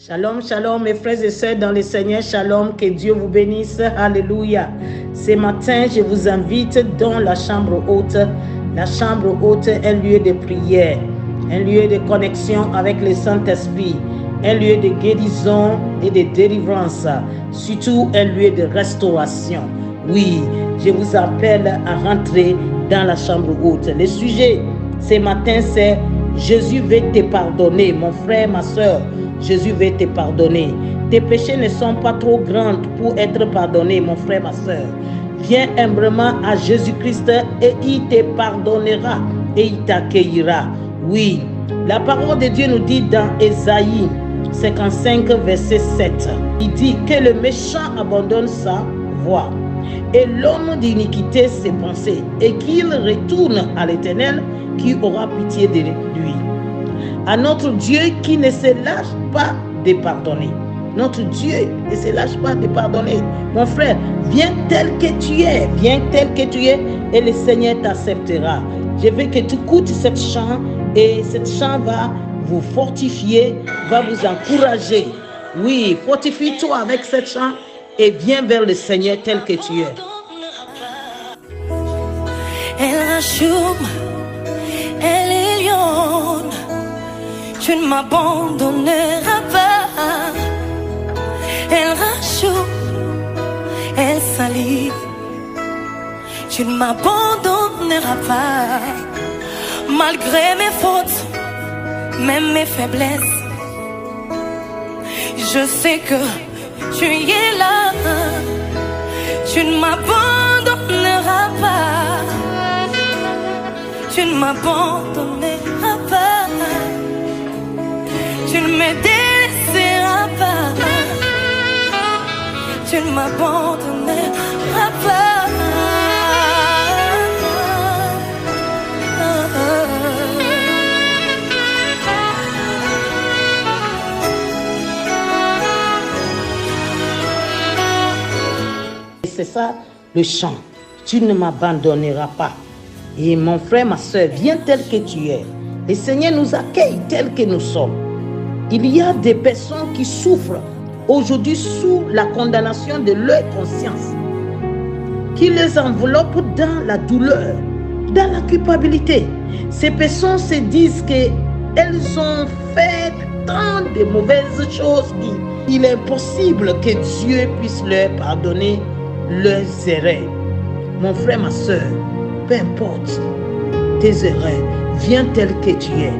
Shalom, shalom mes frères et sœurs dans le Seigneur, shalom, que Dieu vous bénisse, alléluia. Ce matin, je vous invite dans la chambre haute. La chambre haute est un lieu de prière, un lieu de connexion avec le Saint-Esprit, un lieu de guérison et de délivrance, surtout un lieu de restauration. Oui, je vous appelle à rentrer dans la chambre haute. Le sujet ce matin, c'est Jésus veut te pardonner, mon frère, ma soeur. Jésus veut te pardonner. Tes péchés ne sont pas trop grands pour être pardonnés, mon frère, ma soeur. Viens humblement à Jésus-Christ et il te pardonnera et il t'accueillera. Oui, la parole de Dieu nous dit dans Ésaïe 55, verset 7. Il dit que le méchant abandonne sa voie et l'homme d'iniquité ses pensées et qu'il retourne à l'Éternel qui aura pitié de lui. À notre Dieu qui ne se lâche pas de pardonner. Notre Dieu ne se lâche pas de pardonner. Mon frère, viens tel que tu es. Viens tel que tu es et le Seigneur t'acceptera. Je veux que tu écoutes cette chant et cette chant va vous fortifier, va vous encourager. Oui, fortifie-toi avec cette chant et viens vers le Seigneur tel que tu es. Tu ne m'abandonneras pas. Elle rachoue, elle salit. Tu ne m'abandonneras pas. Malgré mes fautes, même mes faiblesses, je sais que tu es là. Tu ne m'abandonneras pas. Tu ne m'abandonneras pas. Tu ne me délaisseras pas. Tu ne m'abandonneras pas. C'est ça le chant. Tu ne m'abandonneras pas. Et mon frère, ma soeur, viens tel que tu es. Le Seigneur nous accueille tel que nous sommes. Il y a des personnes qui souffrent aujourd'hui sous la condamnation de leur conscience, qui les enveloppe dans la douleur, dans la culpabilité. Ces personnes se disent qu'elles ont fait tant de mauvaises choses qu'il est impossible que Dieu puisse leur pardonner leurs erreurs. Mon frère, ma soeur, peu importe tes erreurs, viens tel que tu es.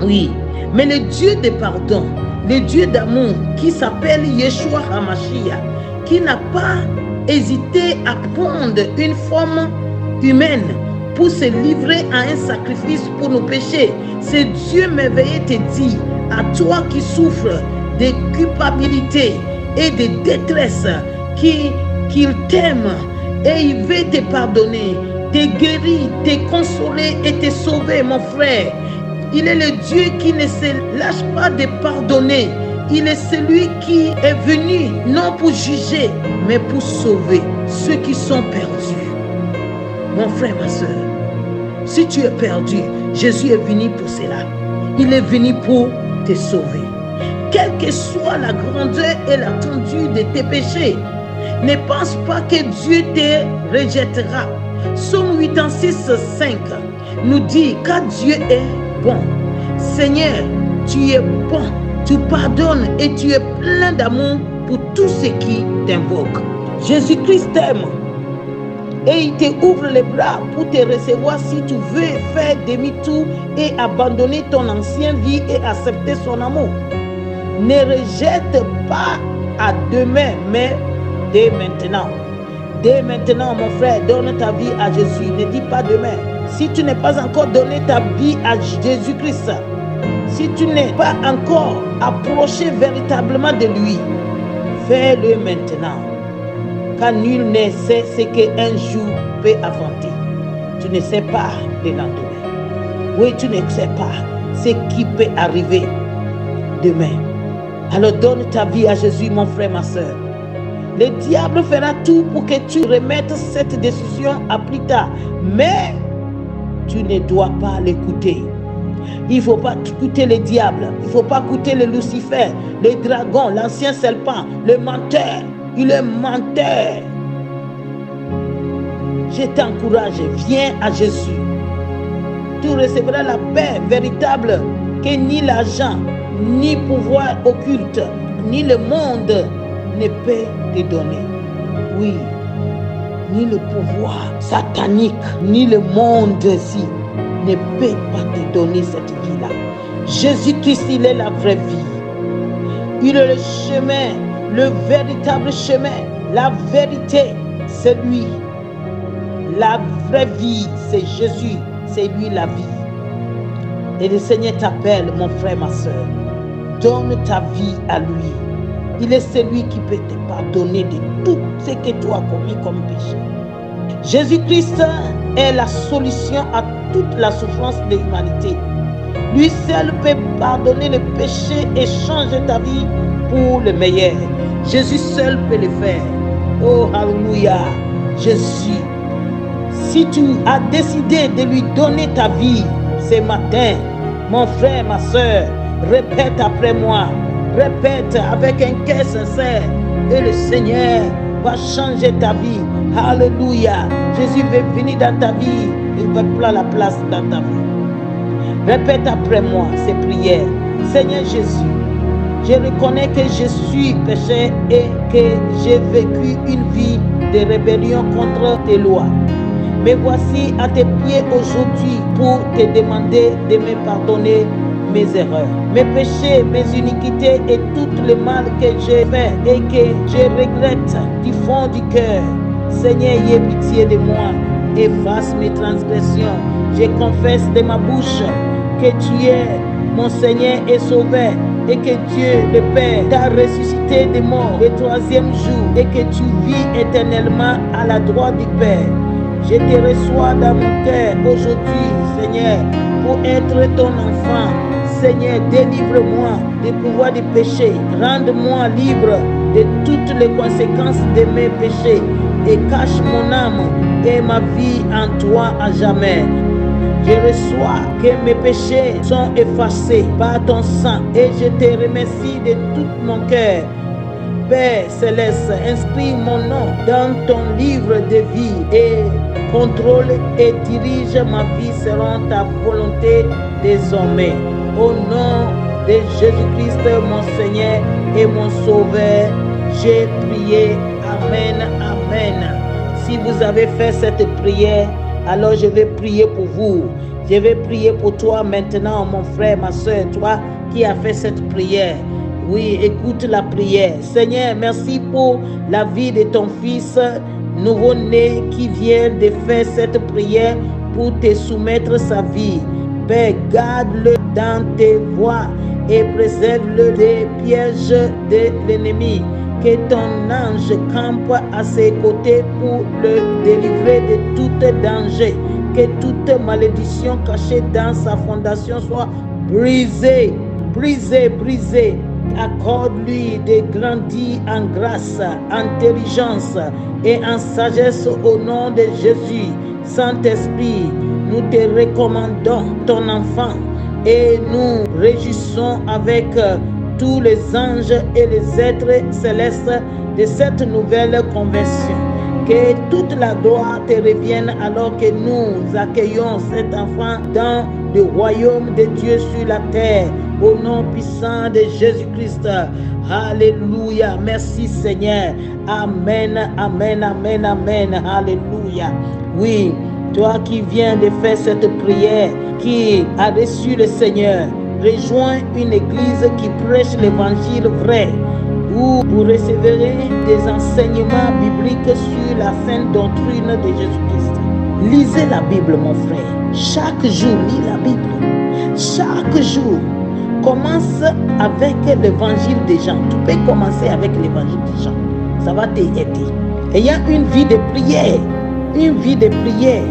Oui, mais le Dieu de pardon, le Dieu d'amour qui s'appelle Yeshua HaMashiach, qui n'a pas hésité à prendre une forme humaine pour se livrer à un sacrifice pour nos péchés. Ce Dieu merveilleux te dit, à toi qui souffres de culpabilité et de détresse, qu'il t'aime et il veut te pardonner, te guérir, te consoler et te sauver, mon frère. Il est le Dieu qui ne se lâche pas de pardonner. Il est celui qui est venu non pour juger, mais pour sauver ceux qui sont perdus. Mon frère, ma soeur, si tu es perdu, Jésus est venu pour cela. Il est venu pour te sauver. Quelle que soit la grandeur et l'étendue de tes péchés, ne pense pas que Dieu te rejettera. Psaume 86, 5 nous dit, car Dieu est bon. Seigneur, tu es bon, tu pardonnes et tu es plein d'amour pour tous ceux qui t'invoquent. Jésus-Christ t'aime et il te ouvre les bras pour te recevoir si tu veux faire demi-tour et abandonner ton ancienne vie et accepter son amour. Ne rejette pas à demain, mais dès maintenant. Dès maintenant, mon frère, donne ta vie à Jésus. Ne dis pas demain. Si tu n'es pas encore donné ta vie à Jésus-Christ, si tu n'es pas encore approché véritablement de lui, fais-le maintenant. Car nul ne sait ce qu'un jour peut affronter. Tu ne sais pas le lendemain. Oui, tu ne sais pas ce qui peut arriver demain. Alors donne ta vie à Jésus, mon frère, ma soeur. Le diable fera tout pour que tu remettes cette décision à plus tard. Mais tu ne dois pas l'écouter. Il ne faut pas écouter les diables. Il ne faut pas écouter le Lucifer, les dragons, l'ancien serpent, le menteur. Il est menteur. Je t'encourage, viens à Jésus. Tu recevras la paix véritable que ni l'argent, ni pouvoir occulte, ni le monde ne peut te donner. Oui, ni le pouvoir satanique, ni le monde ici ne peut pas te donner cette vie-là. Jésus-Christ, il est la vraie vie. Il est le chemin, le véritable chemin. La vérité, c'est lui. La vraie vie, c'est Jésus. C'est lui la vie. Et le Seigneur t'appelle, mon frère, ma soeur. Donne ta vie à lui. Il est celui qui peut te pardonner de tout ce que tu as commis comme péché. Jésus-Christ est la solution à toute la souffrance de l'humanité. Lui seul peut pardonner le péché et changer ta vie pour le meilleur. Jésus seul peut le faire. Oh, alléluia. Jésus. Si tu as décidé de lui donner ta vie ce matin, mon frère, ma soeur, répète après moi. Répète avec un cœur sincère et le Seigneur va changer ta vie. Alléluia. Jésus veut venir dans ta vie. Il va prendre la place dans ta vie. Répète après moi ces prières. Seigneur Jésus, je reconnais que je suis pécheur et que j'ai vécu une vie de rébellion contre tes lois. Me voici à tes pieds aujourd'hui pour te demander de me pardonner mes erreurs, mes péchés, mes iniquités et tout le mal que j'ai fait et que je regrette du fond du cœur. Seigneur, aie pitié de moi, efface mes transgressions. Je confesse de ma bouche que tu es mon Seigneur et Sauveur et que Dieu le Père t'a ressuscité des morts le troisième jour et que tu vis éternellement à la droite du Père. Je te reçois dans mon cœur aujourd'hui, Seigneur, pour être ton enfant. Seigneur, délivre-moi du pouvoir du péché. Rende-moi libre de toutes les conséquences de mes péchés et cache mon âme et ma vie en toi à jamais. Je reçois que mes péchés sont effacés par ton sang et je te remercie de tout mon cœur. Père céleste, inscris mon nom dans ton livre de vie et contrôle et dirige ma vie selon ta volonté désormais. Au nom de Jésus-Christ, mon Seigneur et mon Sauveur, j'ai prié. Amen, amen. Si vous avez fait cette prière, alors je vais prier pour vous. Je vais prier pour toi maintenant, mon frère, ma soeur, toi qui as fait cette prière. Oui, écoute la prière. Seigneur, merci pour la vie de ton fils nouveau-né qui vient de faire cette prière pour te soumettre sa vie. Père, garde-le dans tes voies et préserve-le des pièges de l'ennemi. Que ton ange campe à ses côtés pour le délivrer de tout danger. Que toute malédiction cachée dans sa fondation soit brisée, brisée, brisée. Accorde-lui de grandir en grâce, intelligence et en sagesse au nom de Jésus. Saint-Esprit, nous te recommandons ton enfant et nous réjouissons avec tous les anges et les êtres célestes de cette nouvelle conversion. Que toute la gloire te revienne alors que nous accueillons cet enfant dans le royaume de Dieu sur la terre. Au nom puissant de Jésus-Christ. Alléluia. Merci Seigneur. Amen, amen, amen, amen. Alléluia. Oui, toi qui viens de faire cette prière, qui a reçu le Seigneur, rejoins une église qui prêche l'évangile vrai, où vous recevrez des enseignements bibliques sur la sainte doctrine de Jésus-Christ. Lisez la Bible, mon frère. Chaque jour, lis la Bible. Chaque jour. Commence avec l'évangile des gens. Tu peux commencer avec l'évangile des gens. Ça va t'aider. Et il y a une vie de prière. Une vie de prière.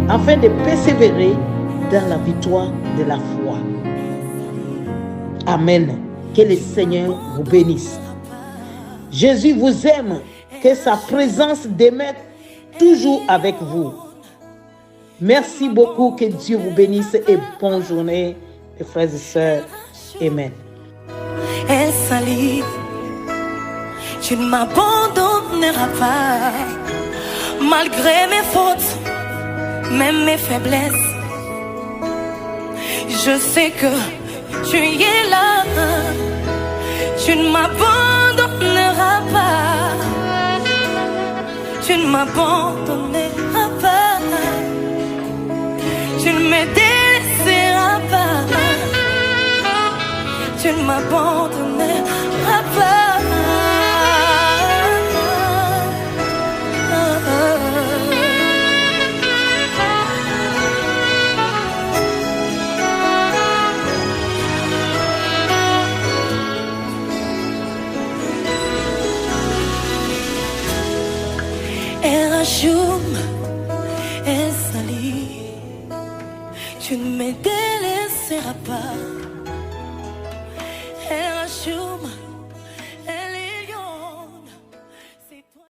Afin de persévérer dans la victoire de la foi. Amen. Que le Seigneur vous bénisse. Jésus vous aime. Que sa présence demeure toujours avec vous. Merci beaucoup. Que Dieu vous bénisse et bonne journée. et frères et sœurs. Amen. Elle s'allie. Tu ne m'abandonneras pas. Malgré mes fautes, même mes faiblesses, je sais que tu es là. Tu ne m'abandonneras pas. Tu ne m'abandonneras pas. Tu ne me délaisseras pas. Tu ne m'abandonneras pas. Erachum, Esali, tu ne me délaisseras pas. Erachum.